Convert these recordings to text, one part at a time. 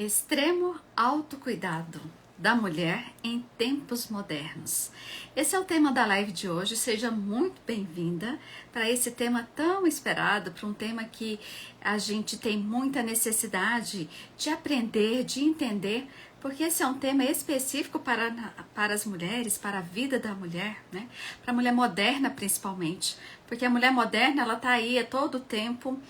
Extremo autocuidado da mulher em tempos modernos. Esse é o tema da live de hoje. Seja muito bem-vinda para esse tema tão esperado, para um tema que a gente tem muita necessidade de aprender, de entender, porque esse é um tema específico para as mulheres, para a vida da mulher, né? Para a mulher moderna principalmente, porque a mulher moderna ela está aí a todo tempo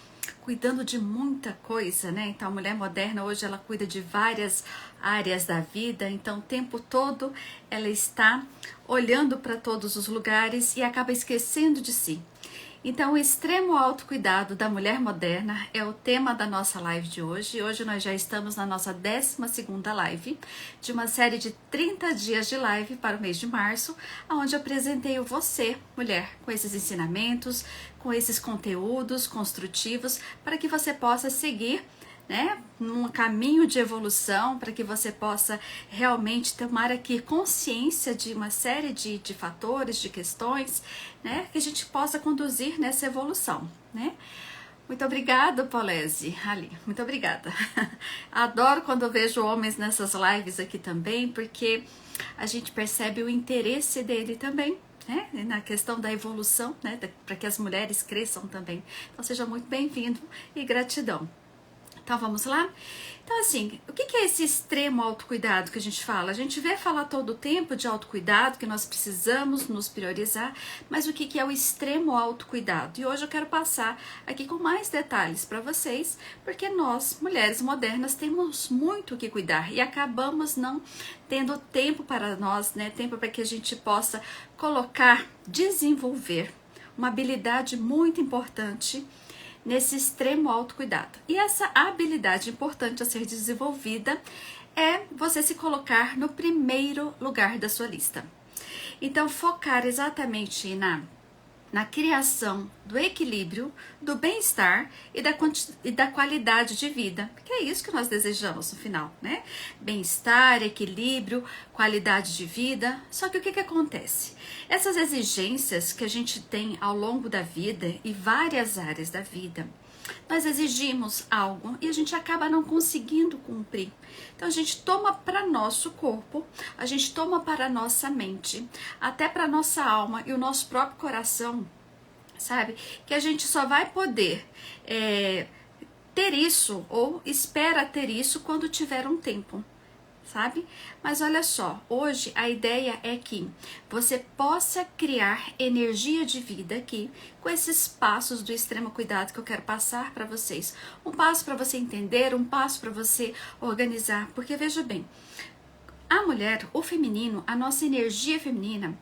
cuidando de muita coisa, né? Então a mulher moderna hoje ela cuida de várias áreas da vida, então o tempo todo ela está olhando para todos os lugares e acaba esquecendo de si. Então o extremo autocuidado da mulher moderna é o tema da nossa live de hoje. E hoje nós já estamos na nossa 12ª live de uma série de 30 dias de live para o mês de março, onde eu apresentei você, mulher, com esses ensinamentos, com esses conteúdos construtivos, para que você possa seguir, né, num caminho de evolução, para que você possa realmente tomar aqui consciência de uma série de fatores, de questões, né, que a gente possa conduzir nessa evolução, né? Muito obrigada, Polese, ali, muito obrigada. Adoro quando eu vejo homens nessas lives aqui também, porque a gente percebe o interesse dele também, né, na questão da evolução, né, para que as mulheres cresçam também. Então seja muito bem-vindo e gratidão. Então vamos lá? Então assim, o que é esse extremo autocuidado que a gente fala? A gente vê falar todo o tempo de autocuidado, que nós precisamos nos priorizar, mas o que é o extremo autocuidado? E hoje eu quero passar aqui com mais detalhes para vocês, porque nós, mulheres modernas, temos muito o que cuidar e acabamos não tendo tempo para nós, né? Tempo para que a gente possa colocar, desenvolver uma habilidade muito importante nesse extremo autocuidado. E essa habilidade importante a ser desenvolvida é você se colocar no primeiro lugar da sua lista. Então, focar exatamente na criação do equilíbrio, do bem-estar e da qualidade de vida, porque é isso que nós desejamos no final, né? Bem-estar, equilíbrio, qualidade de vida. Só que o que acontece? Essas exigências que a gente tem ao longo da vida e várias áreas da vida, nós exigimos algo e a gente acaba não conseguindo cumprir. Então a gente toma para nosso corpo, a gente toma para nossa mente, até para nossa alma e o nosso próprio coração, sabe? Que a gente só vai poder ter isso ou espera ter isso quando tiver um tempo, sabe? Mas olha só, hoje a ideia é que você possa criar energia de vida aqui com esses passos do extremo cuidado que eu quero passar para vocês. Um passo para você entender, um passo para você organizar, porque veja bem, a mulher, o feminino, a nossa energia feminina,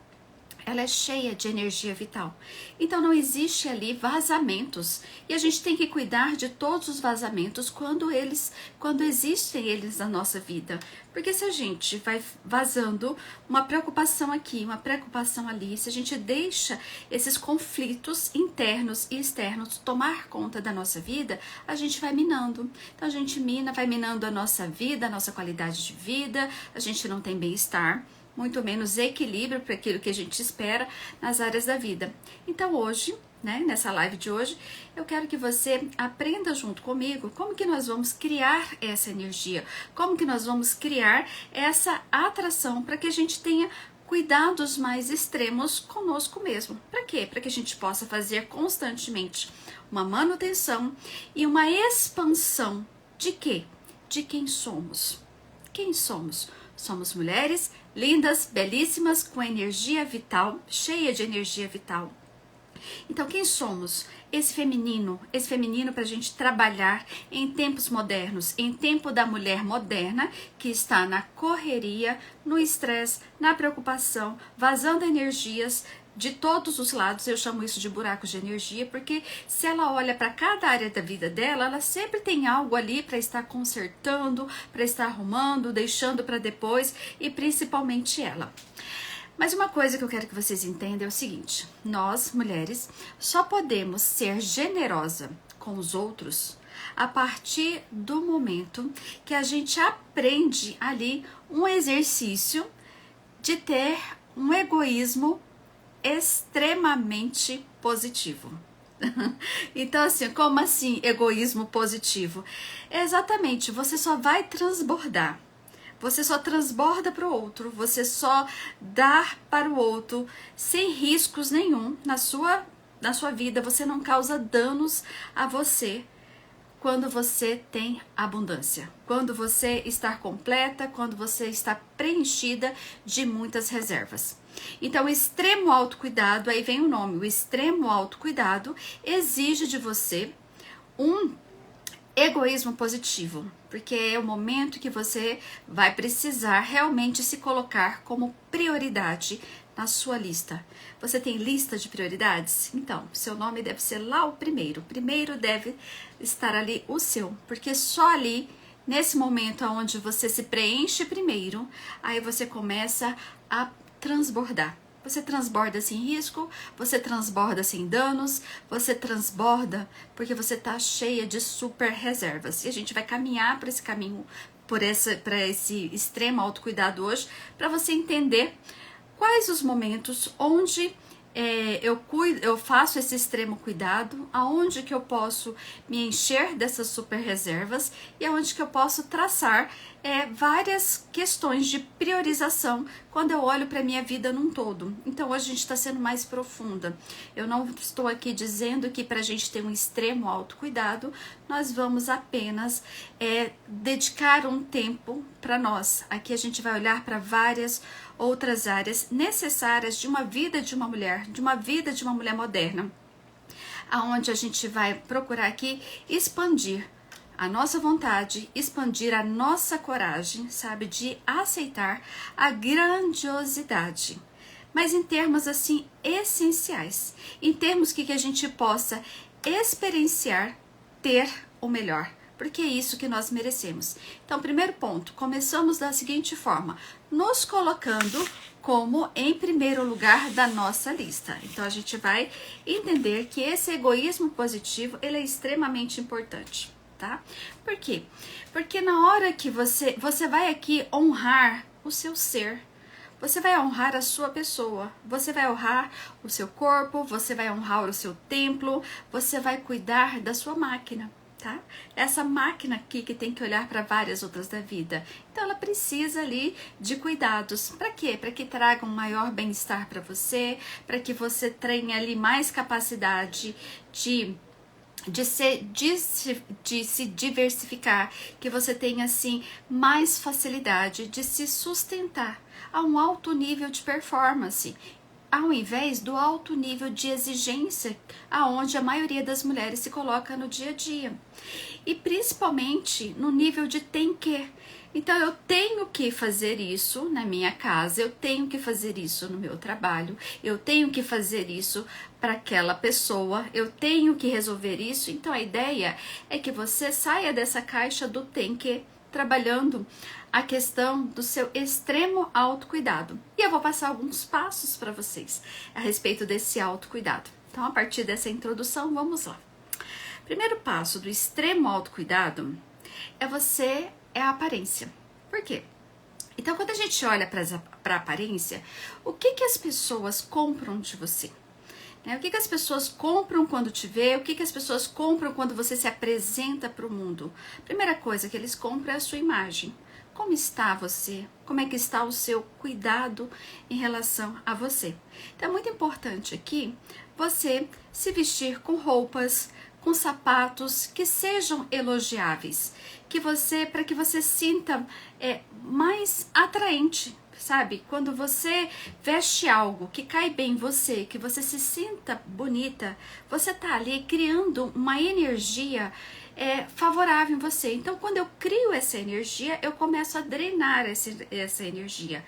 ela é cheia de energia vital. Então não existe ali vazamentos. E a gente tem que cuidar de todos os vazamentos quando existem eles na nossa vida. Porque se a gente vai vazando uma preocupação aqui, uma preocupação ali, se a gente deixa esses conflitos internos e externos tomar conta da nossa vida, a gente vai minando. Então a gente vai minando a nossa vida, a nossa qualidade de vida, a gente não tem bem-estar, muito menos equilíbrio para aquilo que a gente espera nas áreas da vida. Então hoje, né, nessa live de hoje, eu quero que você aprenda junto comigo como que nós vamos criar essa energia, como que nós vamos criar essa atração para que a gente tenha cuidados mais extremos conosco mesmo. Para quê? Para que a gente possa fazer constantemente uma manutenção e uma expansão de quê? De quem somos. Quem somos? Somos mulheres lindas, belíssimas, com energia vital, cheia de energia vital. Então, quem somos? Esse feminino para a gente trabalhar em tempos modernos, em tempo da mulher moderna, que está na correria, no estresse, na preocupação, vazando energias de todos os lados. Eu chamo isso de buracos de energia, porque se ela olha para cada área da vida dela, ela sempre tem algo ali para estar consertando, para estar arrumando, deixando para depois, e principalmente ela. Mas uma coisa que eu quero que vocês entendam é o seguinte: nós, mulheres, só podemos ser generosa com os outros a partir do momento que a gente aprende ali um exercício de ter um egoísmo extremamente positivo. Então, assim, como assim egoísmo positivo? É exatamente, você só vai transbordar. Você só transborda para o outro, você só dá para o outro sem riscos nenhum na sua vida. Você não causa danos a você quando você tem abundância, quando você está completa, quando você está preenchida de muitas reservas. Então, o extremo autocuidado, aí vem o nome, o extremo autocuidado exige de você um egoísmo positivo, porque é o momento que você vai precisar realmente se colocar como prioridade na sua lista. Você tem lista de prioridades? Então, seu nome deve ser lá o primeiro. Primeiro deve estar ali o seu, porque só ali, nesse momento onde você se preenche primeiro, aí você começa a transbordar. Você transborda sem risco, você transborda sem danos, você transborda porque você está cheia de super reservas. E a gente vai caminhar por esse caminho, para esse extremo autocuidado hoje, para você entender quais os momentos onde eu faço esse extremo cuidado, aonde que eu posso me encher dessas super reservas e aonde que eu posso traçar várias questões de priorização quando eu olho para a minha vida num todo. Então hoje a gente está sendo mais profunda. Eu não estou aqui dizendo que para a gente ter um extremo autocuidado, nós vamos apenas dedicar um tempo para nós. Aqui a gente vai olhar para várias outras áreas necessárias de uma vida de uma mulher, de uma vida de uma mulher moderna, aonde a gente vai procurar aqui expandir a nossa vontade, expandir a nossa coragem, sabe, de aceitar a grandiosidade, mas em termos assim essenciais, em termos que a gente possa experienciar, ter o melhor, porque é isso que nós merecemos. Então, primeiro ponto, começamos da seguinte forma, nos colocando como em primeiro lugar da nossa lista. Então, a gente vai entender que esse egoísmo positivo, ele é extremamente importante, tá? Por quê? Porque na hora que você vai aqui honrar o seu ser, você vai honrar a sua pessoa, você vai honrar o seu corpo, você vai honrar o seu templo, você vai cuidar da sua máquina. Tá? Essa máquina aqui que tem que olhar para várias outras da vida. Então ela precisa ali de cuidados. Para quê? Para que traga um maior bem-estar para você, para que você tenha ali mais capacidade de se diversificar, que você tenha assim mais facilidade de se sustentar a um alto nível de performance, ao invés do alto nível de exigência aonde a maioria das mulheres se coloca no dia a dia. E principalmente no nível de tem que. Então eu tenho que fazer isso na minha casa, eu tenho que fazer isso no meu trabalho, eu tenho que fazer isso para aquela pessoa, eu tenho que resolver isso. Então a ideia é que você saia dessa caixa do tem que, trabalhando a questão do seu extremo autocuidado. E eu vou passar alguns passos para vocês a respeito desse autocuidado. Então, a partir dessa introdução, vamos lá. Primeiro passo do extremo autocuidado é a aparência. Por quê? Então, quando a gente olha para a aparência, o que as pessoas compram de você? O que as pessoas compram quando te vê? O que as pessoas compram quando você se apresenta para o mundo? Primeira coisa que eles compram é a sua imagem. Como está você? Como é que está o seu cuidado em relação a você? Então é muito importante aqui você se vestir com roupas, com sapatos que sejam elogiáveis, para que você sinta mais atraente. Sabe, quando você veste algo que cai bem em você, que você se sinta bonita, você tá ali criando uma energia favorável em você. Então, quando eu crio essa energia, eu começo a drenar essa energia.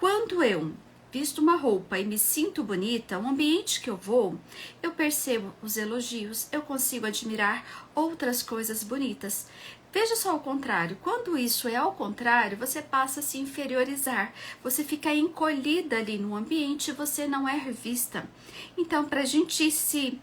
Quando eu visto uma roupa e me sinto bonita, o ambiente que eu vou, eu percebo os elogios, eu consigo admirar outras coisas bonitas. Veja só o contrário, quando isso é ao contrário, você passa a se inferiorizar, você fica encolhida ali no ambiente, você não é vista. Então, para a gente se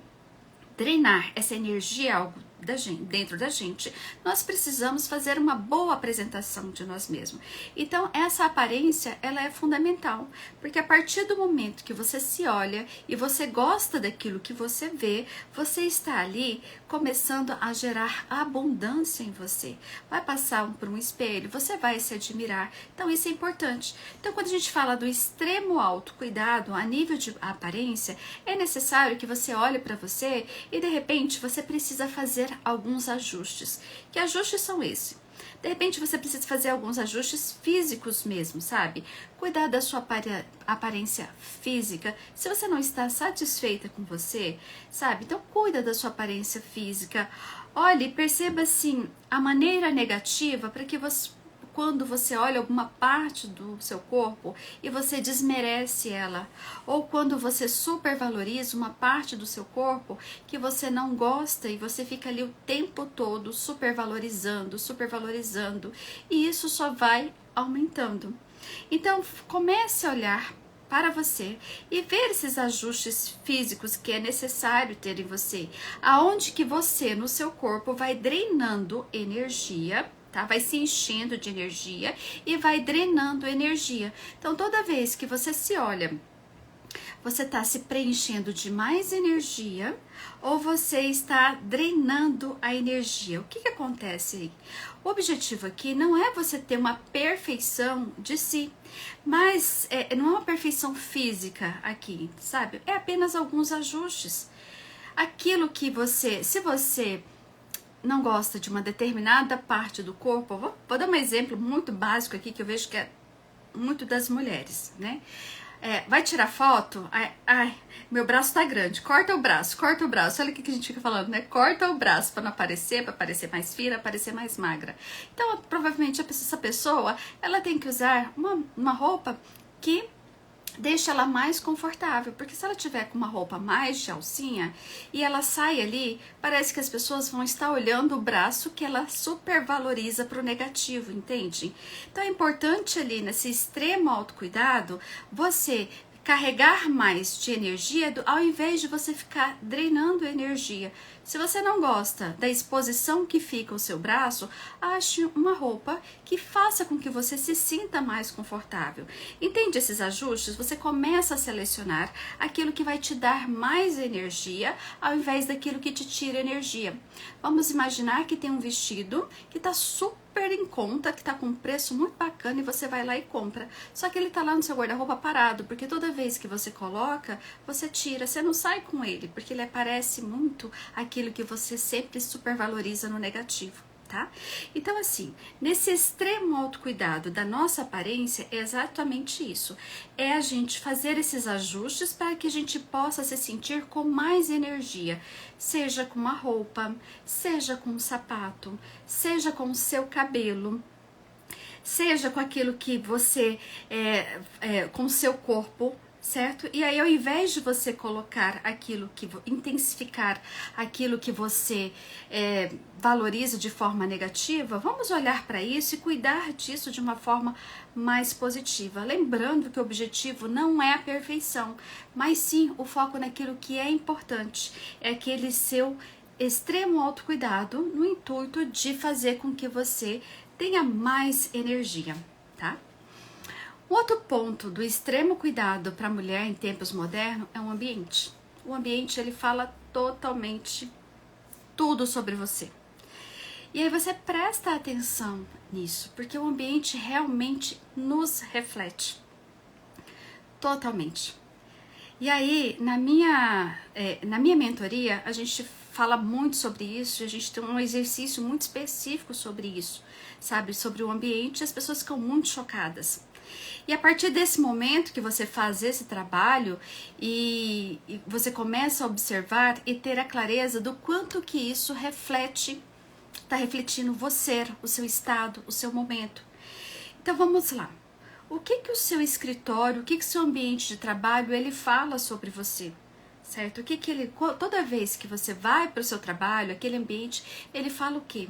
drenar essa energia dentro da gente, nós precisamos fazer uma boa apresentação de nós mesmos. Então, essa aparência, ela é fundamental, porque a partir do momento que você se olha e você gosta daquilo que você vê, você está ali começando a gerar abundância em você. Vai passar por um espelho, você vai se admirar. Então, isso é importante. Então, quando a gente fala do extremo autocuidado a nível de aparência, é necessário que você olhe para você e, de repente, você precisa fazer alguns ajustes. Que ajustes são esses? De repente você precisa fazer alguns ajustes físicos mesmo, sabe? Cuidar da sua aparência física. Se você não está satisfeita com você, sabe? Então cuida da sua aparência física. Olhe, perceba assim a maneira negativa para que você, quando você olha alguma parte do seu corpo e você desmerece ela, ou quando você supervaloriza uma parte do seu corpo que você não gosta e você fica ali o tempo todo supervalorizando, e isso só vai aumentando. Então comece a olhar para você e ver esses ajustes físicos que é necessário ter em você, aonde que você no seu corpo vai drenando energia, tá? Vai se enchendo de energia e vai drenando energia. Então toda vez que você se olha, você está se preenchendo de mais energia ou você está drenando a energia? O que acontece aí? O objetivo aqui não é você ter uma perfeição de si, mas não é uma perfeição física aqui, sabe? É apenas alguns ajustes. Aquilo que você, se você não gosta de uma determinada parte do corpo, vou dar um exemplo muito básico aqui que eu vejo que é muito das mulheres, né? Vai tirar foto? Ai, meu braço tá grande, corta o braço. Olha o que a gente fica falando, né? Corta o braço para não aparecer, para parecer mais fina, parecer mais magra. Então, provavelmente essa pessoa, ela tem que usar uma roupa que deixa ela mais confortável, porque se ela tiver com uma roupa mais de alcinha e ela sai ali, parece que as pessoas vão estar olhando o braço que ela supervaloriza para o negativo, entende? Então é importante ali nesse extremo autocuidado você carregar mais de energia ao invés de você ficar drenando energia. Se você não gosta da exposição que fica o seu braço, ache uma roupa que faça com que você se sinta mais confortável. Entende esses ajustes? Você começa a selecionar aquilo que vai te dar mais energia ao invés daquilo que te tira energia. Vamos imaginar que tem um vestido que está super em conta, que tá com um preço muito bacana e você vai lá e compra. Só que ele tá lá no seu guarda-roupa parado, porque toda vez que você coloca, você tira, você não sai com ele, porque ele aparece muito aquilo que você sempre supervaloriza no negativo, tá? Então assim, nesse extremo autocuidado da nossa aparência é exatamente isso. É a gente fazer esses ajustes para que a gente possa se sentir com mais energia, seja com uma roupa, seja com um sapato, seja com o seu cabelo, seja com aquilo que você, com o seu corpo, certo? E aí, ao invés de você colocar aquilo que, intensificar aquilo que você valoriza de forma negativa, vamos olhar para isso e cuidar disso de uma forma mais positiva. Lembrando que o objetivo não é a perfeição, mas sim o foco naquilo que é importante, é aquele seu extremo autocuidado no intuito de fazer com que você tenha mais energia, tá? Outro ponto do extremo cuidado para a mulher em tempos modernos é o ambiente. O ambiente, ele fala totalmente tudo sobre você. E aí você presta atenção nisso, porque o ambiente realmente nos reflete. Totalmente. E aí, na minha mentoria, a gente fala muito sobre isso, a gente tem um exercício muito específico sobre isso, sabe? Sobre o ambiente, as pessoas ficam muito chocadas. E a partir desse momento que você faz esse trabalho e você começa a observar e ter a clareza do quanto que isso reflete, está refletindo você, o seu estado, o seu momento. Então vamos lá. O que o seu escritório, o que o seu ambiente de trabalho, ele fala sobre você, certo? Toda vez que você vai para o seu trabalho, aquele ambiente, ele fala o quê?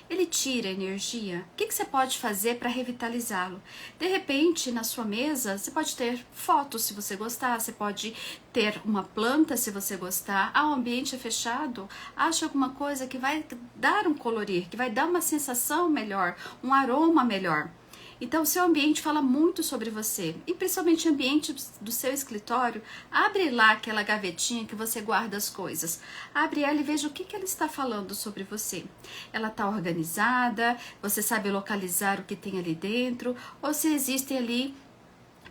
Ele tira energia? O que você pode fazer para revitalizá-lo? De repente, na sua mesa, você pode ter fotos se você gostar, você pode ter uma planta se você gostar. O ambiente é fechado, acha alguma coisa que vai dar um colorir, que vai dar uma sensação melhor, um aroma melhor. Então, o seu ambiente fala muito sobre você, e principalmente o ambiente do seu escritório. Abre lá aquela gavetinha que você guarda as coisas. Abre ela e veja o que ela está falando sobre você. Ela está organizada, você sabe localizar o que tem ali dentro, ou se existem ali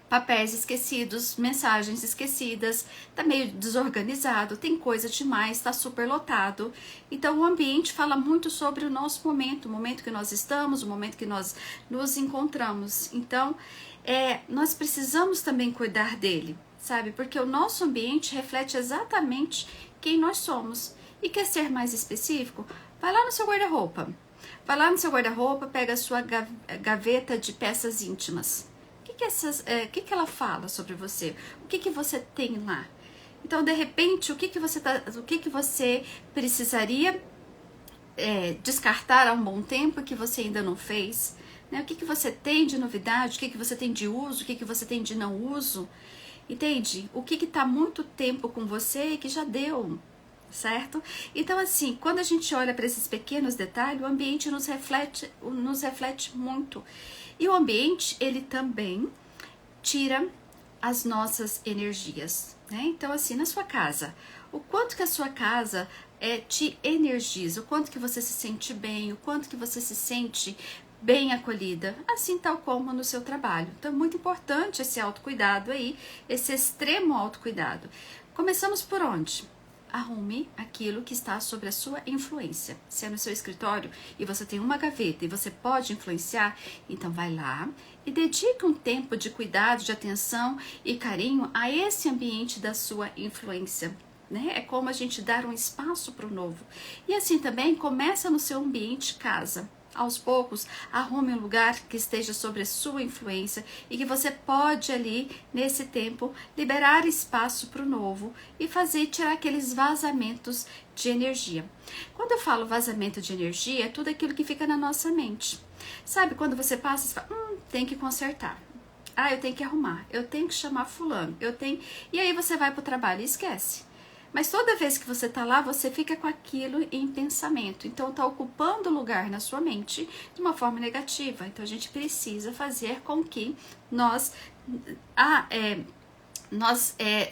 papéis esquecidos, mensagens esquecidas, tá meio desorganizado, tem coisa demais, tá super lotado. Então o ambiente fala muito sobre o nosso momento, o momento que nós estamos, o momento que nós nos encontramos. Então nós precisamos também cuidar dele, sabe? Porque o nosso ambiente reflete exatamente quem nós somos. E quer ser mais específico? Vai lá no seu guarda-roupa. Vai lá no seu guarda-roupa, pega a sua gaveta de peças íntimas. O que ela fala sobre você? O que você tem lá? Então, de repente, o que você precisaria descartar há um bom tempo que você ainda não fez? Né? O que você tem de novidade? O que você tem de uso? O que você tem de não uso? Entende? O que está muito tempo com você e que já deu, certo? Então, assim, quando a gente olha para esses pequenos detalhes, o ambiente nos reflete muito. E o ambiente, ele também tira as nossas energias, né? Então, assim, na sua casa, o quanto que a sua casa te energiza, o quanto que você se sente bem, o quanto que você se sente bem acolhida, assim tal como no seu trabalho. Então, é muito importante esse autocuidado aí, esse extremo autocuidado. Começamos por onde? Arrume aquilo que está sob a sua influência. Se é no seu escritório e você tem uma gaveta e você pode influenciar, então vai lá e dedique um tempo de cuidado, de atenção e carinho a esse ambiente da sua influência. Né? É como a gente dar um espaço para o novo. E assim também começa no seu ambiente casa. Aos poucos, arrume um lugar que esteja sobre a sua influência e que você pode ali, nesse tempo, liberar espaço para o novo e tirar aqueles vazamentos de energia. Quando eu falo vazamento de energia, é tudo aquilo que fica na nossa mente. Sabe, quando você passa, você fala, tem que consertar. Eu tenho que arrumar, eu tenho que chamar fulano, E aí você vai para o trabalho e esquece. Mas toda vez que você está lá, você fica com aquilo em pensamento. Então, está ocupando lugar na sua mente de uma forma negativa. Então, a gente precisa fazer com que nós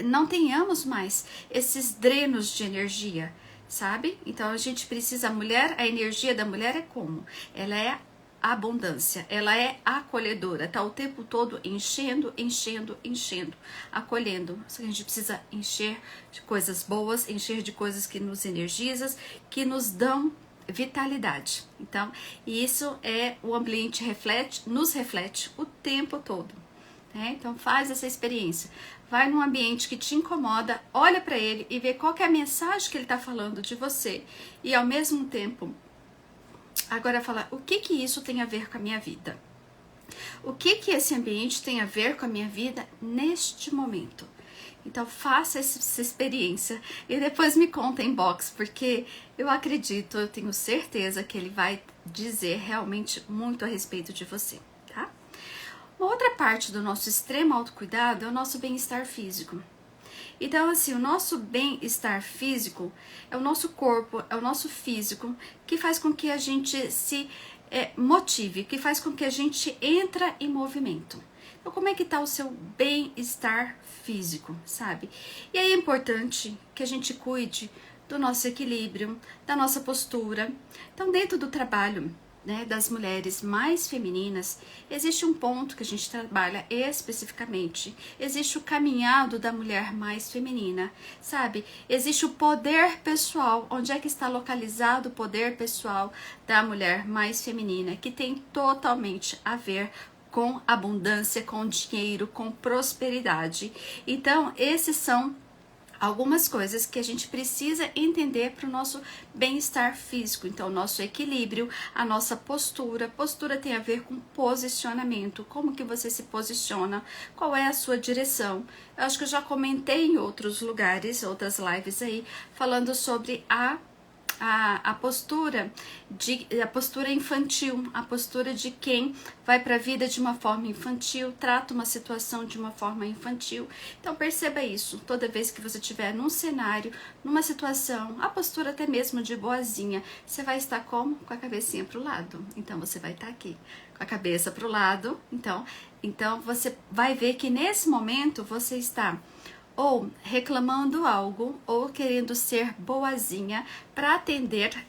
não tenhamos mais esses drenos de energia, sabe? Então, a gente precisa, a energia da mulher é como? Ela é abundância, ela é acolhedora, tá o tempo todo enchendo, acolhendo. A gente precisa encher de coisas boas, encher de coisas que nos energizam, que nos dão vitalidade. Então, isso o ambiente nos reflete o tempo todo. Né? Então, faz essa experiência. Vai num ambiente que te incomoda, olha para ele e vê qual que é a mensagem que ele está falando de você. E ao mesmo tempo, agora falar, o que isso tem a ver com a minha vida? O que esse ambiente tem a ver com a minha vida neste momento? Então faça essa experiência e depois me conta em box, porque eu tenho certeza que ele vai dizer realmente muito a respeito de você, tá? Uma outra parte do nosso extremo autocuidado é o nosso bem-estar físico. Então, assim, o nosso bem-estar físico é o nosso corpo, é o nosso físico, que faz com que a gente se motive, que faz com que a gente entre em movimento. Então, como é que tá o seu bem-estar físico, sabe? E aí é importante que a gente cuide do nosso equilíbrio, da nossa postura. Então, dentro do trabalho, né, das mulheres mais femininas, existe um ponto que a gente trabalha especificamente. Existe o caminhado da mulher mais feminina, sabe? Existe o poder pessoal. Onde é que está localizado o poder pessoal da mulher mais feminina, que tem totalmente a ver com abundância, com dinheiro, com prosperidade. Então, esses são algumas coisas que a gente precisa entender para o nosso bem-estar físico. Então, o nosso equilíbrio, a nossa postura. Postura tem a ver com posicionamento. Como que você se posiciona? Qual é a sua direção? Eu acho que eu já comentei em outros lugares, outras lives aí, falando sobre a postura a postura infantil, a postura de quem vai para a vida de uma forma infantil, trata uma situação de uma forma infantil. Então perceba isso, toda vez que você estiver num cenário, numa situação, a postura até mesmo de boazinha, você vai estar como? Com a cabecinha para o lado. Então você vai estar aqui, com a cabeça para o lado. Então você vai ver que nesse momento você está ou reclamando algo, ou querendo ser boazinha para atender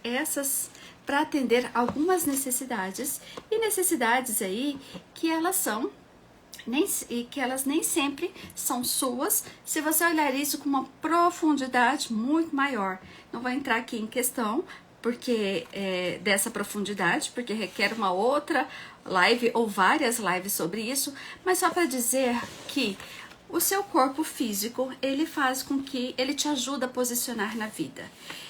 algumas necessidades, e necessidades aí que elas nem sempre são suas, se você olhar isso com uma profundidade muito maior. Não vou entrar aqui em questão porque dessa profundidade, porque requer uma outra live ou várias lives sobre isso, mas só para dizer que o seu corpo físico, ele faz com que ele te ajude a posicionar na vida.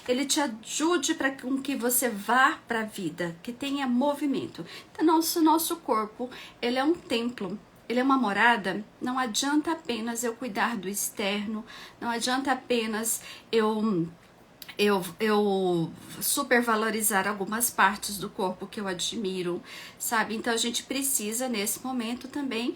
Ele te ajude para que você vá para a vida, que tenha movimento. Então, nosso corpo, ele é um templo, ele é uma morada. Não adianta apenas eu cuidar do externo, não adianta apenas eu supervalorizar algumas partes do corpo que eu admiro, sabe? Então, a gente precisa, nesse momento, também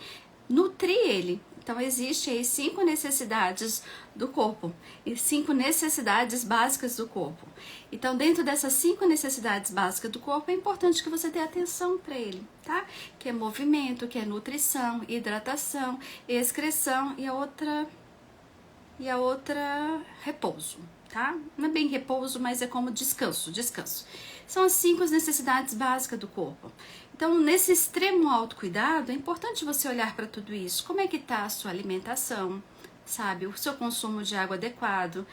nutrir ele. Então, existem aí 5 necessidades do corpo e 5 necessidades básicas do corpo. Então, dentro dessas 5 necessidades básicas do corpo, é importante que você tenha atenção para ele, tá? Que é movimento, que é nutrição, hidratação, excreção e a outra repouso, tá? Não é bem repouso, mas é como descanso. São as 5 necessidades básicas do corpo. Então, nesse extremo autocuidado, é importante você olhar para tudo isso. Como é que está a sua alimentação, sabe? O seu consumo de água adequado.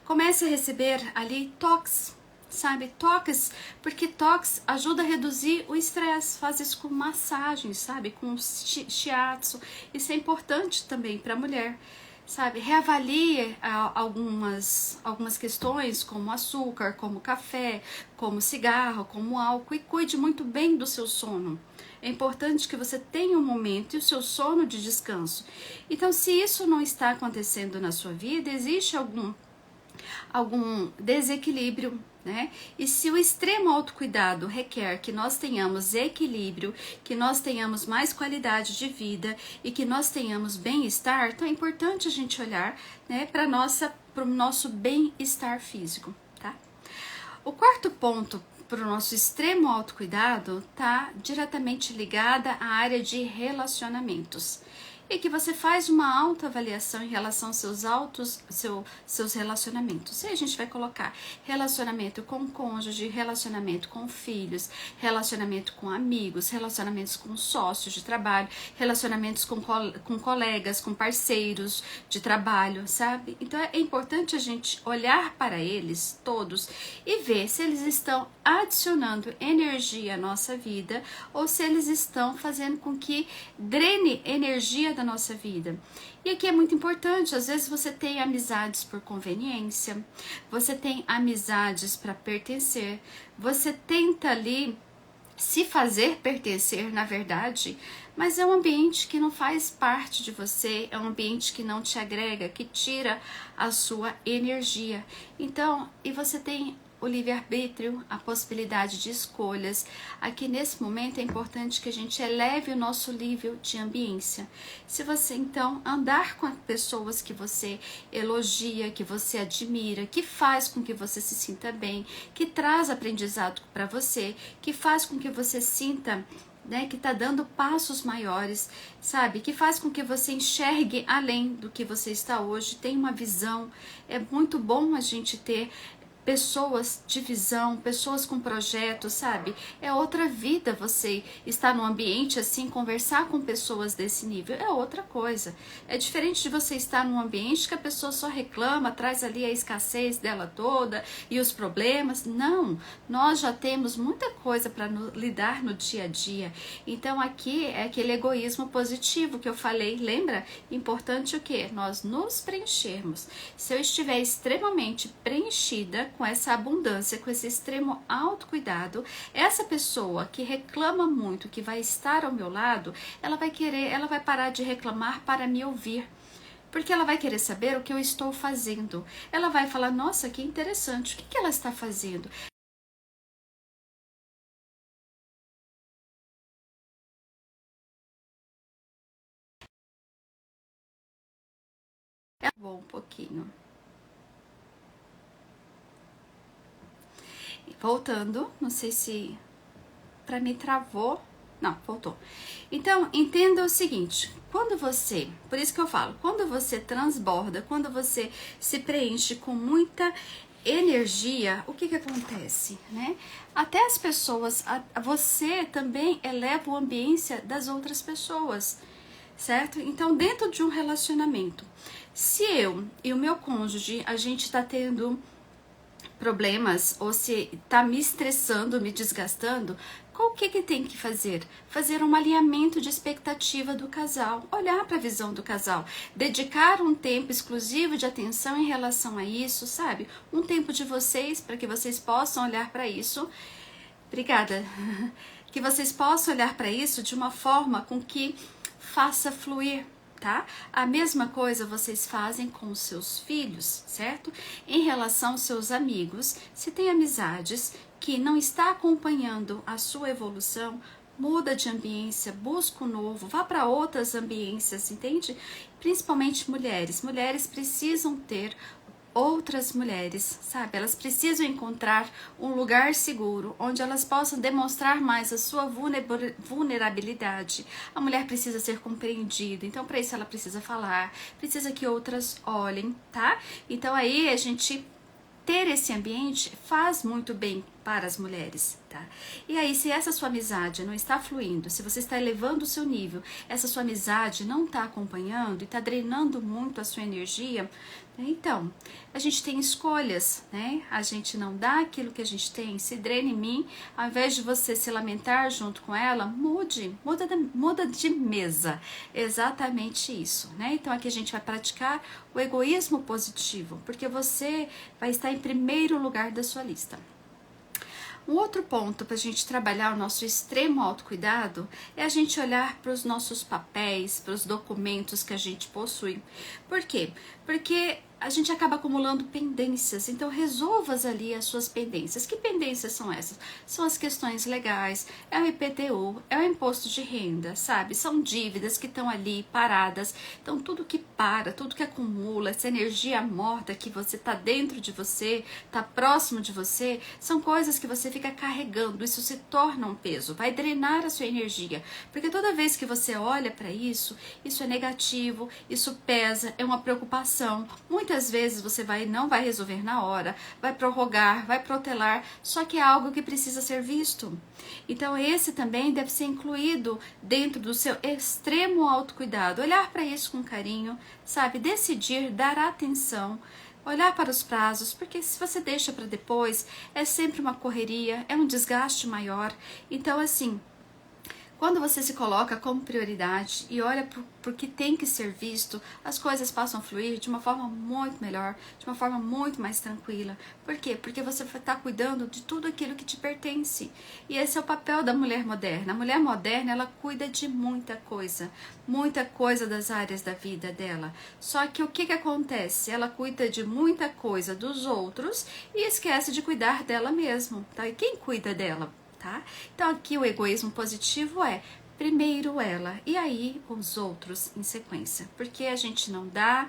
Comece a receber ali toques, sabe? Toques, porque toques ajuda a reduzir o estresse. Faz isso com massagem, sabe? Com shiatsu. Isso é importante também para a mulher. Sabe, reavalie algumas questões como açúcar, como café, como cigarro, como álcool, e cuide muito bem do seu sono. É importante que você tenha um momento e o seu sono de descanso. Então, se isso não está acontecendo na sua vida, existe algum desequilíbrio, né? E se o extremo autocuidado requer que nós tenhamos equilíbrio, que nós tenhamos mais qualidade de vida e que nós tenhamos bem-estar, então é importante a gente olhar, né, para o nosso bem-estar físico, tá? O quarto ponto para o nosso extremo autocuidado está diretamente ligada à área de relacionamentos. E que você faz uma autoavaliação em relação aos seus relacionamentos. E a gente vai colocar relacionamento com cônjuge, relacionamento com filhos, relacionamento com amigos, relacionamentos com sócios de trabalho, relacionamentos com colegas, com parceiros de trabalho, sabe? Então é importante a gente olhar para eles todos e ver se eles estão adicionando energia à nossa vida ou se eles estão fazendo com que drene energia da nossa vida. E aqui é muito importante, às vezes você tem amizades por conveniência, você tem amizades para pertencer, você tenta ali se fazer pertencer, na verdade, mas é um ambiente que não faz parte de você, é um ambiente que não te agrega, que tira a sua energia. Então, e você tem o livre-arbítrio, a possibilidade de escolhas. Aqui nesse momento é importante que a gente eleve o nosso nível de ambiência. Se você então andar com pessoas que você elogia, que você admira, que faz com que você se sinta bem, que traz aprendizado para você, que faz com que você sinta, né, que está dando passos maiores, sabe? Que faz com que você enxergue além do que você está hoje, tem uma visão. É muito bom a gente ter pessoas de visão, pessoas com projetos, sabe? É outra vida você estar num ambiente assim, conversar com pessoas desse nível, é outra coisa. É diferente de você estar num ambiente que a pessoa só reclama, traz ali a escassez dela toda e os problemas. Não, nós já temos muita coisa para lidar no dia a dia. Então aqui é aquele egoísmo positivo que eu falei, lembra? Importante o quê? Nós nos preenchermos. Se eu estiver extremamente preenchida com essa abundância, com esse extremo autocuidado, essa pessoa que reclama muito, que vai estar ao meu lado, ela vai parar de reclamar para me ouvir. Porque ela vai querer saber o que eu estou fazendo. Ela vai falar, nossa, que interessante, o que ela está fazendo? Ela vou um pouquinho. Voltando, não sei se para mim travou. Não, voltou. Então, entenda o seguinte, quando você, por isso que eu falo, quando você transborda, quando você se preenche com muita energia, o que que acontece, né? Até as pessoas, você também eleva o ambiente das outras pessoas, certo? Então, dentro de um relacionamento, se eu e o meu cônjuge, a gente tá tendo problemas ou se tá me estressando, me desgastando, qual que tem que fazer? Fazer um alinhamento de expectativa do casal, olhar para a visão do casal, dedicar um tempo exclusivo de atenção em relação a isso, sabe? Um tempo de vocês para que vocês possam olhar para isso. Obrigada. Que vocês possam olhar para isso de uma forma com que faça fluir, tá? A mesma coisa vocês fazem com os seus filhos, certo? Em relação aos seus amigos, se tem amizades que não está acompanhando a sua evolução, muda de ambiência, busca um novo, vá para outras ambiências, entende? Principalmente mulheres. Mulheres precisam ter outras mulheres, sabe? Elas precisam encontrar um lugar seguro onde elas possam demonstrar mais a sua vulnerabilidade. A mulher precisa ser compreendida, então para isso ela precisa falar, precisa que outras olhem, tá? Então aí a gente ter esse ambiente faz muito bem para as mulheres, tá? E aí, se essa sua amizade não está fluindo, se você está elevando o seu nível, essa sua amizade não está acompanhando e está drenando muito a sua energia, então, a gente tem escolhas, né? A gente não dá aquilo que a gente tem, se drena em mim, ao invés de você se lamentar junto com ela, muda de mesa. Exatamente isso, né? Então, aqui a gente vai praticar o egoísmo positivo, porque você vai estar em primeiro lugar da sua lista. Um outro ponto para a gente trabalhar o nosso extremo autocuidado é a gente olhar para os nossos papéis, para os documentos que a gente possui. Por quê? Porque a gente acaba acumulando pendências, então resolva ali as suas pendências. Que pendências são essas? São as questões legais, é o IPTU, é o imposto de renda, sabe? São dívidas que estão ali paradas. Então tudo que para, tudo que acumula, essa energia morta que você tá dentro de você, tá próximo de você, são coisas que você fica carregando, isso se torna um peso, vai drenar a sua energia, porque toda vez que você olha para isso, isso é negativo, isso pesa, é uma preocupação. Muitas vezes você não vai resolver na hora, vai prorrogar, vai protelar, só que é algo que precisa ser visto. Então esse também deve ser incluído dentro do seu extremo autocuidado, olhar para isso com carinho, sabe, decidir, dar atenção, olhar para os prazos, porque se você deixa para depois, é sempre uma correria, é um desgaste maior. Então, assim, quando você se coloca como prioridade e olha para o que tem que ser visto, as coisas passam a fluir de uma forma muito melhor, de uma forma muito mais tranquila. Por quê? Porque você está cuidando de tudo aquilo que te pertence. E esse é o papel da mulher moderna. A mulher moderna, ela cuida de muita coisa das áreas da vida dela. Só que o que acontece? Ela cuida de muita coisa dos outros e esquece de cuidar dela mesma, tá? E quem cuida dela? Tá? Então aqui o egoísmo positivo é primeiro ela e aí os outros em sequência, porque a gente não dá,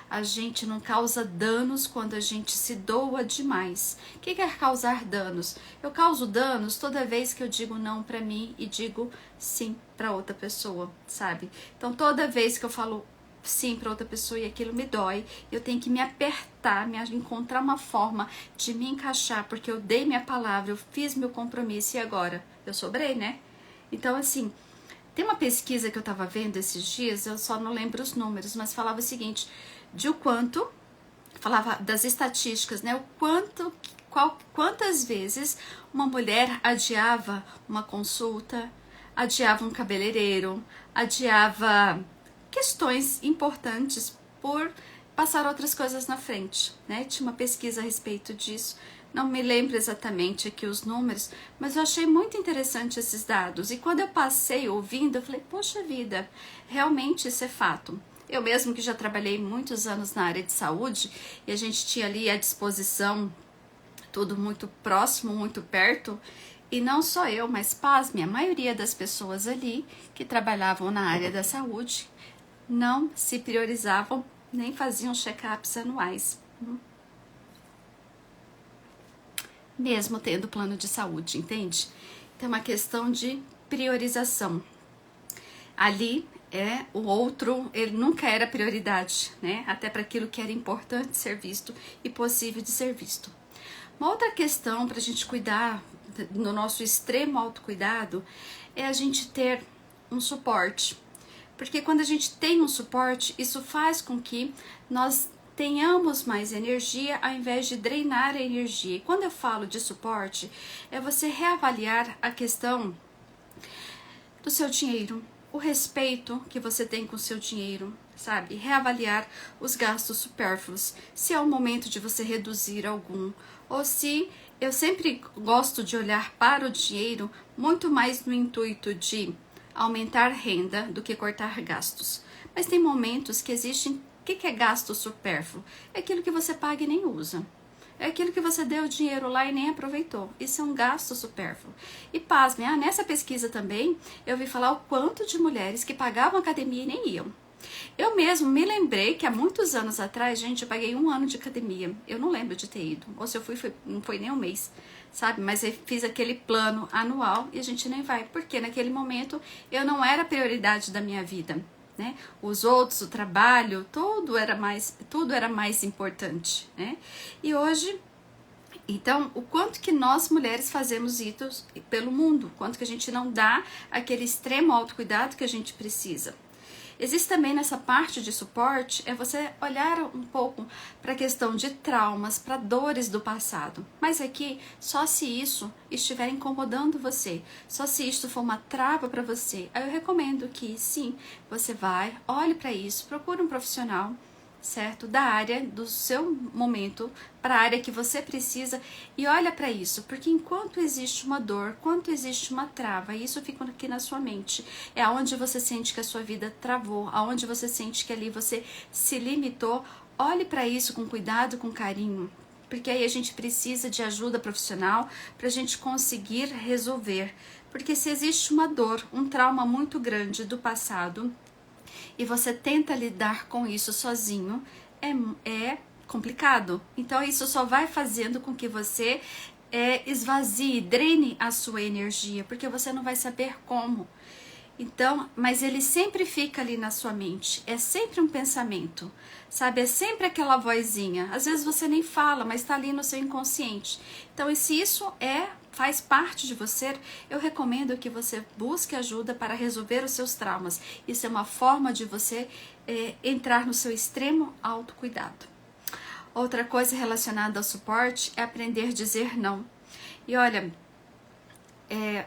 a gente não causa danos quando a gente se doa demais. O que é causar danos? Eu causo danos toda vez que eu digo não para mim e digo sim para outra pessoa, sabe? Então toda vez que eu falo sim para outra pessoa e aquilo me dói, eu tenho que me apertar, encontrar uma forma de me encaixar, porque eu dei minha palavra, eu fiz meu compromisso e agora eu sobrei, né? Então, assim, tem uma pesquisa que eu tava vendo esses dias, eu só não lembro os números, mas falava o seguinte, de o quanto, falava das estatísticas, né? Quantas vezes uma mulher adiava uma consulta, adiava um cabeleireiro, adiava questões importantes por passar outras coisas na frente, né? Tinha uma pesquisa a respeito disso, não me lembro exatamente aqui os números, mas eu achei muito interessante esses dados, e quando eu passei ouvindo, eu falei, poxa vida, realmente isso é fato. Eu mesmo que já trabalhei muitos anos na área de saúde e a gente tinha ali à disposição tudo muito próximo, muito perto, e não só eu, mas pasme, a maioria das pessoas ali que trabalhavam na área da saúde não se priorizavam nem faziam check-ups anuais, mesmo tendo plano de saúde, entende? Então é uma questão de priorização. Ali o outro, ele nunca era prioridade, né? Até para aquilo que era importante ser visto e possível de ser visto. Uma outra questão para a gente cuidar no nosso extremo autocuidado é a gente ter um suporte. Porque quando a gente tem um suporte, isso faz com que nós tenhamos mais energia ao invés de drenar a energia. E quando eu falo de suporte, é você reavaliar a questão do seu dinheiro, o respeito que você tem com o seu dinheiro, sabe? Reavaliar os gastos supérfluos, se é o momento de você reduzir algum, ou se eu sempre gosto de olhar para o dinheiro muito mais no intuito de aumentar renda do que cortar gastos. Mas tem momentos que existem. O que é gasto supérfluo? É aquilo que você paga e nem usa. É aquilo que você deu dinheiro lá e nem aproveitou. Isso é um gasto supérfluo. E pasme, nessa pesquisa também, eu vi falar o quanto de mulheres que pagavam academia e nem iam. Eu mesmo me lembrei que há muitos anos atrás, gente, eu paguei 1 ano de academia. Eu não lembro de ter ido. Ou se eu fui, não foi nem um mês, sabe? Mas eu fiz aquele plano anual e a gente nem vai. Porque naquele momento eu não era prioridade da minha vida, né? Os outros, o trabalho, tudo era mais importante, né? E hoje, então, o quanto que nós mulheres fazemos isso pelo mundo, quanto que a gente não dá aquele extremo autocuidado que a gente precisa. Existe também nessa parte de suporte, é você olhar um pouco para a questão de traumas, para dores do passado. Mas aqui, só se isso estiver incomodando você, só se isso for uma trava para você, aí eu recomendo que sim, você vai, olhe para isso, procure um profissional, certo? Da área do seu momento, para a área que você precisa e olha para isso, porque enquanto existe uma dor, enquanto existe uma trava, isso fica aqui na sua mente, é aonde você sente que a sua vida travou, aonde você sente que ali você se limitou, olhe para isso com cuidado, com carinho, porque aí a gente precisa de ajuda profissional para a gente conseguir resolver, porque se existe uma dor, um trauma muito grande do passado, e você tenta lidar com isso sozinho, é complicado. Então isso só vai fazendo com que você esvazie, drene a sua energia, porque você não vai saber como. Então, mas ele sempre fica ali na sua mente, é sempre um pensamento, sabe? É sempre aquela vozinha. Às vezes você nem fala, mas está ali no seu inconsciente. Então, e se isso faz parte de você, eu recomendo que você busque ajuda para resolver os seus traumas. Isso é uma forma de você entrar no seu extremo autocuidado. Outra coisa relacionada ao suporte é aprender a dizer não. E olha,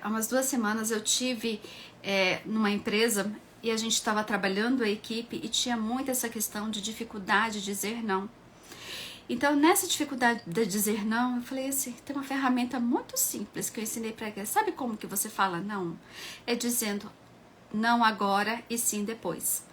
há umas 2 semanas eu tive numa empresa e a gente estava trabalhando a equipe e tinha muito essa questão de dificuldade de dizer não. Então, nessa dificuldade de dizer não, eu falei assim, tem uma ferramenta muito simples que eu ensinei para ela. Sabe como que você fala não? É dizendo não agora e sim depois.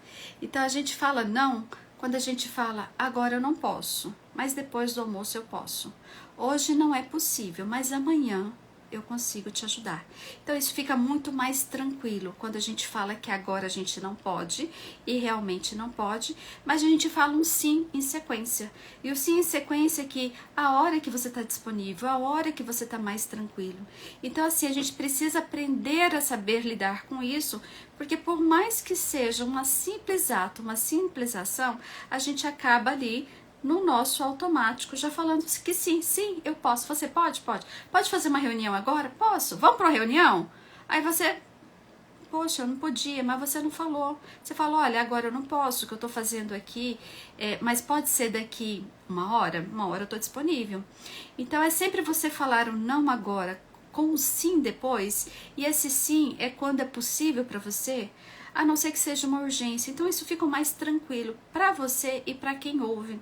Então, a gente fala não quando a gente fala agora eu não posso, mas depois do almoço eu posso. Hoje não é possível, mas amanhã eu consigo te ajudar. Então isso fica muito mais tranquilo quando a gente fala que agora a gente não pode e realmente não pode, mas a gente fala um sim em sequência. E o sim em sequência é que a hora que você está disponível, a hora que você está mais tranquilo. Então assim, a gente precisa aprender a saber lidar com isso, porque por mais que seja uma simples ato, uma simples ação, a gente acaba ali no nosso automático, já falando que sim, eu posso. Você pode? Pode. Pode fazer uma reunião agora? Posso. Vamos para uma reunião? Aí você, poxa, eu não podia, mas você não falou. Você falou, olha, agora eu não posso, o que eu tô fazendo aqui, mas pode ser daqui 1 hora? 1 hora eu tô disponível. Então é sempre você falar o não agora com o sim depois, e esse sim é quando é possível para você, a não ser que seja uma urgência. Então isso fica mais tranquilo para você e para quem ouve.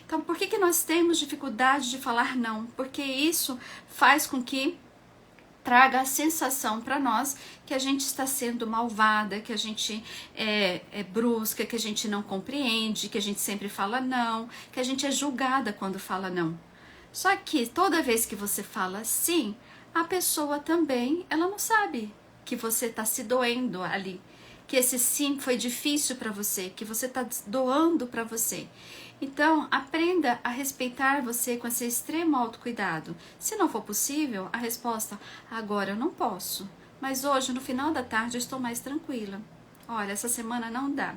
Então, por que nós temos dificuldade de falar não? Porque isso faz com que traga a sensação para nós que a gente está sendo malvada, que a gente é brusca, que a gente não compreende, que a gente sempre fala não, que a gente é julgada quando fala não. Só que toda vez que você fala sim, a pessoa também, ela não sabe que você está se doendo ali, que esse sim foi difícil para você, que você está doando para você. Então, aprenda a respeitar você com esse extremo autocuidado. Se não for possível, a resposta, agora eu não posso, mas hoje, no final da tarde, eu estou mais tranquila. Olha, essa semana não dá,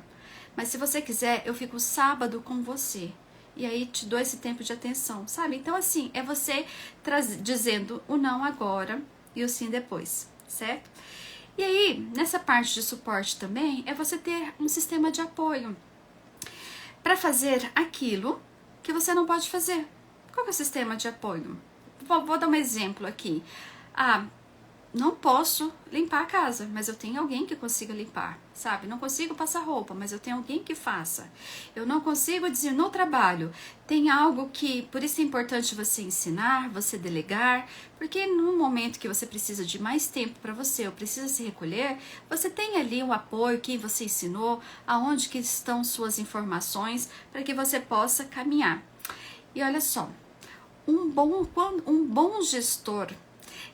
mas se você quiser, eu fico sábado com você. E aí te dou esse tempo de atenção, sabe? Então, assim, é você dizendo o não agora e o sim depois, certo? E aí, nessa parte de suporte também, é você ter um sistema de apoio para fazer aquilo que você não pode fazer. Qual é o sistema de apoio? Vou dar um exemplo aqui. Não posso limpar a casa, mas eu tenho alguém que consiga limpar, sabe? Não consigo passar roupa, mas eu tenho alguém que faça. Eu não consigo dizer no trabalho, tem algo que, por isso é importante você ensinar, você delegar, porque num momento que você precisa de mais tempo para você, ou precisa se recolher, você tem ali o apoio, quem você ensinou, aonde que estão suas informações, para que você possa caminhar. E olha só, um bom gestor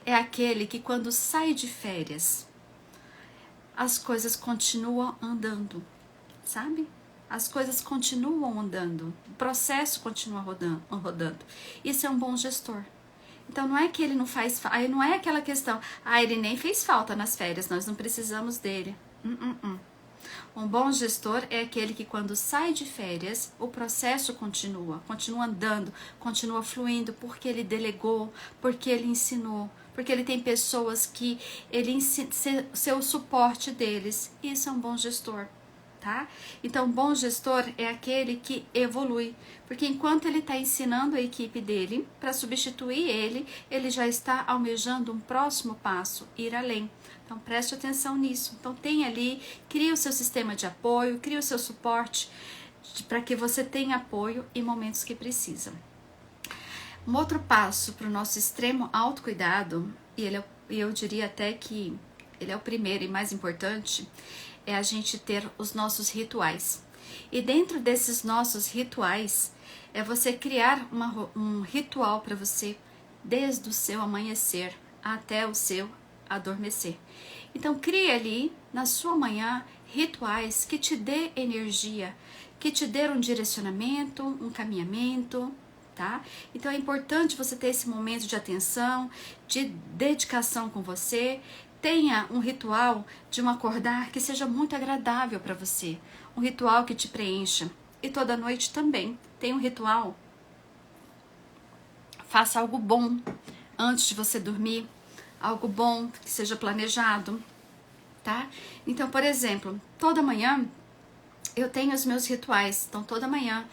é aquele que quando sai de férias, as coisas continuam andando, sabe? As coisas continuam andando, o processo continua rodando. Isso é um bom gestor. Então não é que ele não faz, aí não é aquela questão, ele nem fez falta nas férias, nós não precisamos dele. Um bom gestor é aquele que quando sai de férias, o processo continua andando, continua fluindo, porque ele delegou, porque ele ensinou, porque ele tem pessoas que ele ensina, seu suporte deles. Isso é um bom gestor, tá? Então, um bom gestor é aquele que evolui, porque enquanto ele está ensinando a equipe dele, para substituir ele já está almejando um próximo passo, ir além. Então, preste atenção nisso. Então, tem ali, cria o seu sistema de apoio, cria o seu suporte para que você tenha apoio em momentos que precisa. Um outro passo para o nosso extremo autocuidado, e eu diria até que ele é o primeiro e mais importante, é a gente ter os nossos rituais. E dentro desses nossos rituais, é você criar um ritual para você, desde o seu amanhecer até o seu adormecer. Então, crie ali, na sua manhã, rituais que te dê energia, que te dê um direcionamento, um caminhamento, tá? Então, é importante você ter esse momento de atenção, de dedicação com você. Tenha um ritual de um acordar que seja muito agradável para você, um ritual que te preencha. E toda noite também tem um ritual. Faça algo bom antes de você dormir, algo bom que seja planejado, tá? Então, por exemplo, toda manhã eu tenho os meus rituais. Então, toda manhã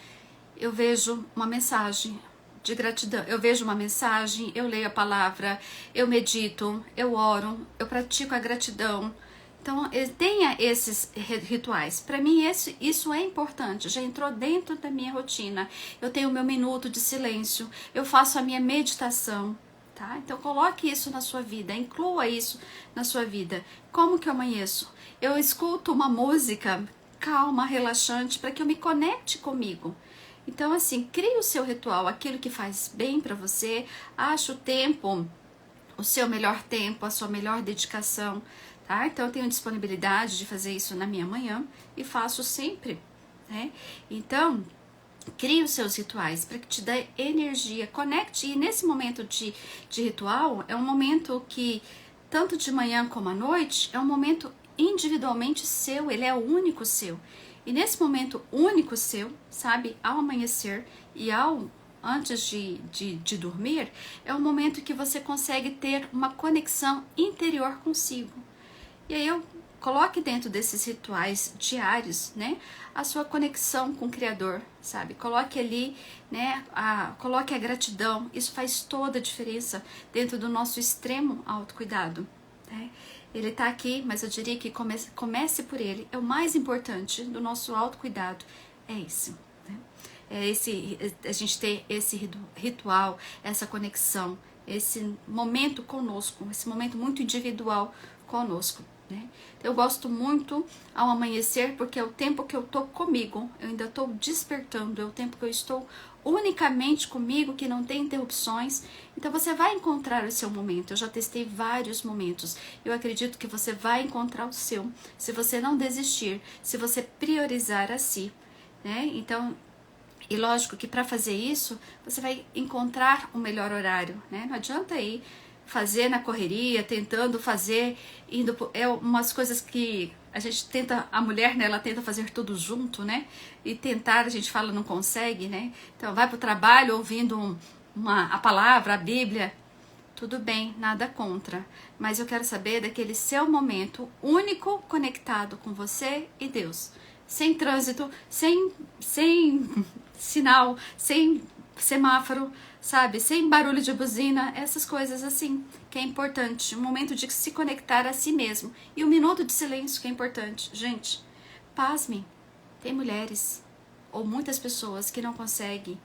eu vejo uma mensagem de gratidão, eu vejo uma mensagem, eu leio a palavra, eu medito, eu oro, eu pratico a gratidão. Então, tenha esses rituais. Para mim, isso é importante, já entrou dentro da minha rotina. Eu tenho o meu minuto de silêncio, eu faço a minha meditação, tá? Então, coloque isso na sua vida, inclua isso na sua vida. Como que eu amanheço? Eu escuto uma música calma, relaxante, para que eu me conecte comigo. Então, assim, crie o seu ritual, aquilo que faz bem para você, ache o tempo, o seu melhor tempo, a sua melhor dedicação, tá? Então, eu tenho disponibilidade de fazer isso na minha manhã e faço sempre, né? Então, crie os seus rituais para que te dê energia, conecte. E nesse momento de ritual, é um momento que, tanto de manhã como à noite, é um momento individualmente seu, ele é o único seu. E nesse momento único seu, sabe, ao amanhecer e antes de dormir, é um momento que você consegue ter uma conexão interior consigo. E aí eu coloque dentro desses rituais diários, né, a sua conexão com o Criador, sabe? Coloque ali, né, coloque a gratidão. Isso faz toda a diferença dentro do nosso extremo autocuidado, né? Ele tá aqui, mas eu diria que comece por ele. É o mais importante do nosso autocuidado, é esse, né? A gente ter esse ritual, essa conexão esse momento conosco, esse momento muito individual conosco, né? Eu gosto muito ao amanhecer porque é o tempo que eu tô comigo, eu ainda estou despertando, é o tempo que eu estou unicamente comigo, que não tem interrupções. Então você vai encontrar o seu momento. Eu já testei vários momentos. Eu acredito que você vai encontrar o seu, se você não desistir, se você priorizar a si, né? Então, e lógico que para fazer isso, você vai encontrar o melhor horário, né? Não adianta ir fazer na correria, tentando fazer, é umas coisas que a gente tenta, a mulher, né, ela tenta fazer tudo junto, né? E tentar, a gente fala, não consegue, né? Então vai pro trabalho ouvindo a palavra, a Bíblia, tudo bem, nada contra. Mas eu quero saber daquele seu momento único conectado com você e Deus. Sem trânsito, sem sinal, sem semáforo, sabe? Sem barulho de buzina, essas coisas assim, que é importante. Um momento de se conectar a si mesmo. E um minuto de silêncio que é importante. Gente, pasmem, tem mulheres ou muitas pessoas que não conseguem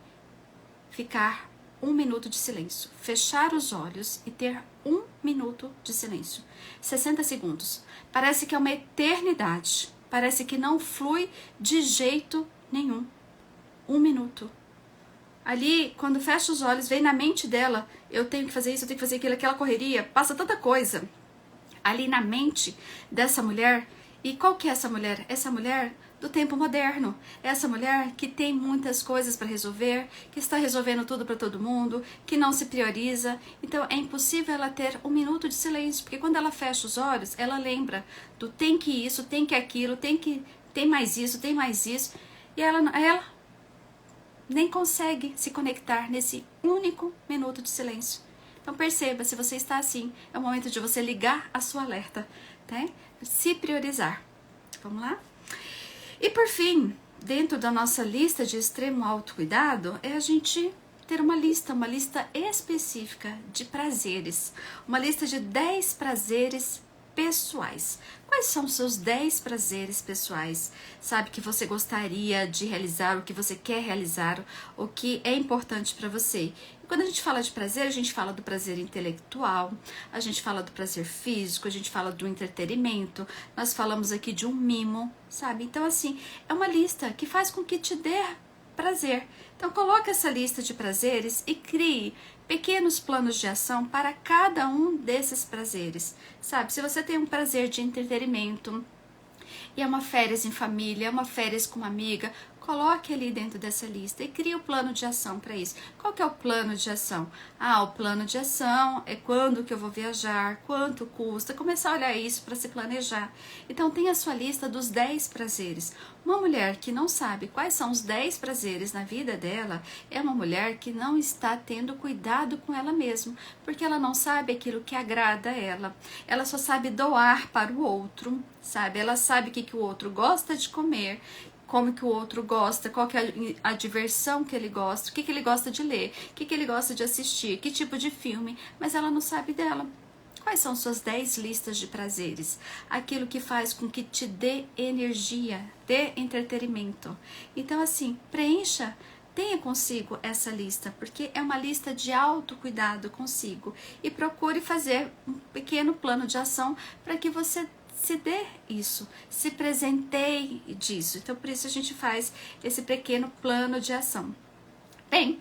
ficar um minuto de silêncio. Fechar os olhos e ter um minuto de silêncio. 60 segundos. Parece que é uma eternidade. Parece que não flui de jeito nenhum. Um minuto. Ali, quando fecha os olhos, vem na mente dela, eu tenho que fazer isso, eu tenho que fazer aquilo, aquela correria, passa tanta coisa ali na mente dessa mulher. E qual que é essa mulher? Essa mulher do tempo moderno. Essa mulher que tem muitas coisas para resolver, que está resolvendo tudo para todo mundo, que não se prioriza. Então é impossível ela ter um minuto de silêncio, porque quando ela fecha os olhos, ela lembra do tem que isso, tem que aquilo, tem mais isso, tem mais isso. E ela nem consegue se conectar nesse único minuto de silêncio. Então perceba, se você está assim, é o momento de você ligar a sua alerta, tá? Se priorizar. Vamos lá? E por fim, dentro da nossa lista de extremo autocuidado, é a gente ter uma lista específica de prazeres. Uma lista de 10 prazeres pessoais. Quais são os seus 10 prazeres pessoais? Sabe, que você gostaria de realizar, o que você quer realizar, o que é importante para você. E quando a gente fala de prazer, a gente fala do prazer intelectual, a gente fala do prazer físico, a gente fala do entretenimento, nós falamos aqui de um mimo, sabe? Então, assim, é uma lista que faz com que te dê prazer. Então, coloque essa lista de prazeres e crie pequenos planos de ação para cada um desses prazeres, sabe? Se você tem um prazer de entretenimento e é uma férias em família, é uma férias com uma amiga, coloque ali dentro dessa lista e crie o plano de ação para isso. Qual que é o plano de ação? O plano de ação é quando que eu vou viajar, quanto custa, começar a olhar isso para se planejar. Então tenha a sua lista dos 10 prazeres. Uma mulher que não sabe quais são os 10 prazeres na vida dela é uma mulher que não está tendo cuidado com ela mesma, porque ela não sabe aquilo que agrada a ela. Ela só sabe doar para o outro, sabe? Ela sabe o que o outro gosta de comer, como que o outro gosta, qual que é a diversão que ele gosta, o que ele gosta de ler, o que ele gosta de assistir, que tipo de filme, mas ela não sabe dela. Quais são suas 10 listas de prazeres? Aquilo que faz com que te dê energia, dê entretenimento. Então, assim, preencha, tenha consigo essa lista, porque é uma lista de autocuidado consigo. E procure fazer um pequeno plano de ação para que você se dê isso, se presenteie disso. Então, por isso a gente faz esse pequeno plano de ação. Bem,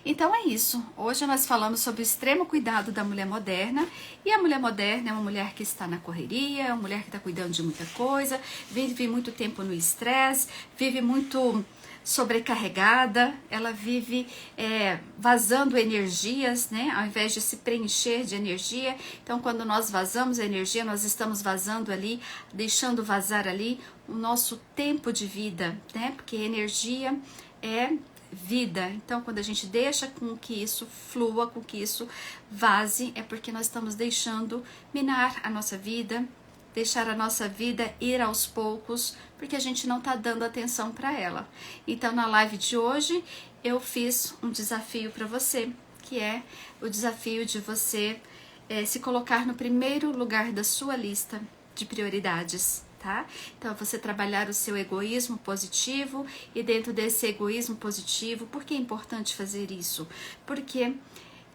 então é isso. Hoje nós falamos sobre o extremo cuidado da mulher moderna. E a mulher moderna é uma mulher que está na correria, é uma mulher que está cuidando de muita coisa, vive muito tempo no estresse, vive muito sobrecarregada, ela vive vazando energias, né? Ao invés de se preencher de energia. Então, quando nós vazamos a energia, nós estamos vazando ali, deixando vazar ali o nosso tempo de vida, né? Porque energia é vida. Então, quando a gente deixa com que isso flua, com que isso vaze, é porque nós estamos deixando minar a nossa vida, deixar a nossa vida ir aos poucos, porque a gente não está dando atenção para ela. Então, na live de hoje, eu fiz um desafio para você, que é o desafio de você se colocar no primeiro lugar da sua lista de prioridades. Tá? Então, você trabalhar o seu egoísmo positivo, e dentro desse egoísmo positivo, por que é importante fazer isso? Porque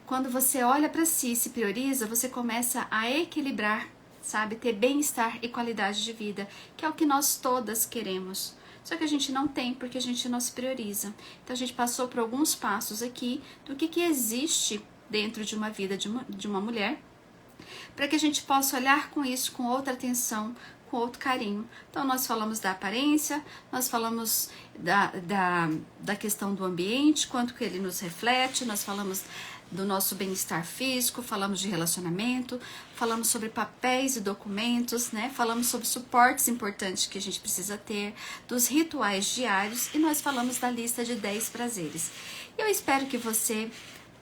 quando você olha para si e se prioriza, você começa a equilibrar, sabe? Ter bem-estar e qualidade de vida, que é o que nós todas queremos. Só que a gente não tem porque a gente não se prioriza. Então a gente passou por alguns passos aqui do que existe dentro de uma vida de uma mulher, para que a gente possa olhar com isso com outra atenção, com outro carinho. Então nós falamos da aparência, nós falamos da questão do ambiente, quanto que ele nos reflete, nós falamos do nosso bem-estar físico, falamos de relacionamento, falamos sobre papéis e documentos, né? Falamos sobre suportes importantes que a gente precisa ter, dos rituais diários, e nós falamos da lista de 10 prazeres. Eu espero que você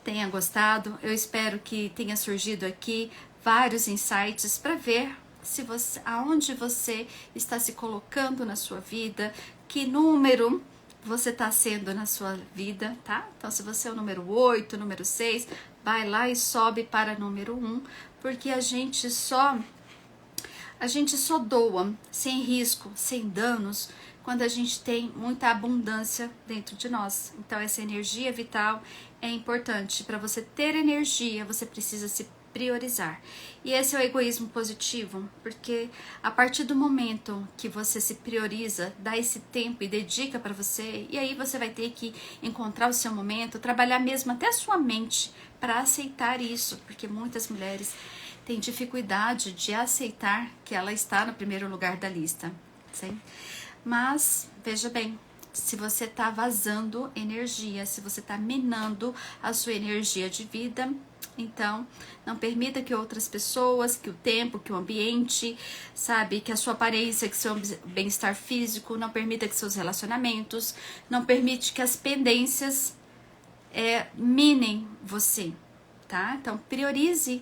tenha gostado, eu espero que tenha surgido aqui vários insights para ver se você, aonde você está se colocando na sua vida, que número você está sendo na sua vida, tá? Então, se você é o número 8, número 6, vai lá e sobe para número 1, porque a gente só doa sem risco, sem danos, quando a gente tem muita abundância dentro de nós. Então, essa energia vital é importante. Para você ter energia, você precisa se priorizar. E esse é o egoísmo positivo, porque a partir do momento que você se prioriza, dá esse tempo e dedica para você, e aí você vai ter que encontrar o seu momento, trabalhar mesmo até a sua mente para aceitar isso, porque muitas mulheres têm dificuldade de aceitar que ela está no primeiro lugar da lista, sim? Mas, veja bem, se você está vazando energia, se você está minando a sua energia de vida, então não permita que outras pessoas, que o tempo, que o ambiente, sabe, que a sua aparência, que seu bem-estar físico, não permita que seus relacionamentos, não permite que as pendências minem você, tá? Então priorize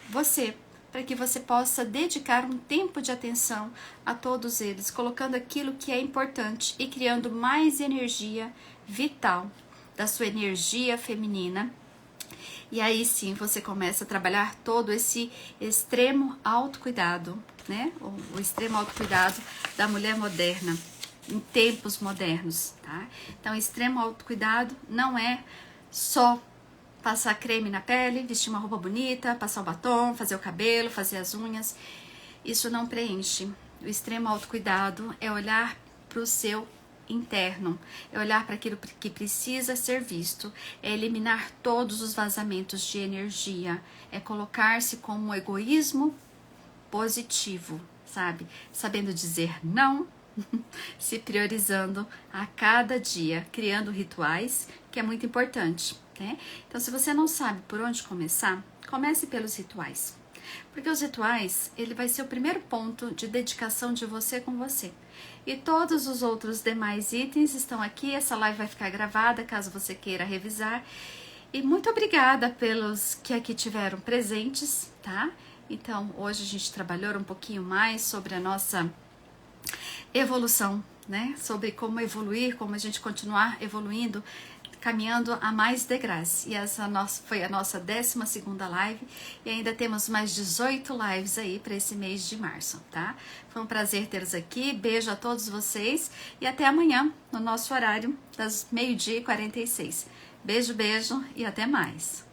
você, para que você possa dedicar um tempo de atenção a todos eles, colocando aquilo que é importante e criando mais energia vital da sua energia feminina. E aí sim você começa a trabalhar todo esse extremo autocuidado, né? O extremo autocuidado da mulher moderna, em tempos modernos, tá? Então, extremo autocuidado não é só passar creme na pele, vestir uma roupa bonita, passar o batom, fazer o cabelo, fazer as unhas. Isso não preenche. O extremo autocuidado é olhar para o seu interno, é olhar para aquilo que precisa ser visto, é eliminar todos os vazamentos de energia, é colocar-se como um egoísmo positivo, sabe? Sabendo dizer não, se priorizando a cada dia, criando rituais, que é muito importante, né? Então, se você não sabe por onde começar, comece pelos rituais. Porque os rituais, ele vai ser o primeiro ponto de dedicação de você com você. E todos os outros demais itens estão aqui, essa live vai ficar gravada, caso você queira revisar. E muito obrigada pelos que aqui tiveram presentes, tá? Então, hoje a gente trabalhou um pouquinho mais sobre a nossa evolução, né? Sobre como evoluir, como a gente continuar evoluindo, caminhando a mais degraus. E essa foi a nossa 12ª live, e ainda temos mais 18 lives aí para esse mês de março, tá? Foi um prazer tê-los aqui, beijo a todos vocês e até amanhã no nosso horário das 12h46. Beijo, beijo e até mais.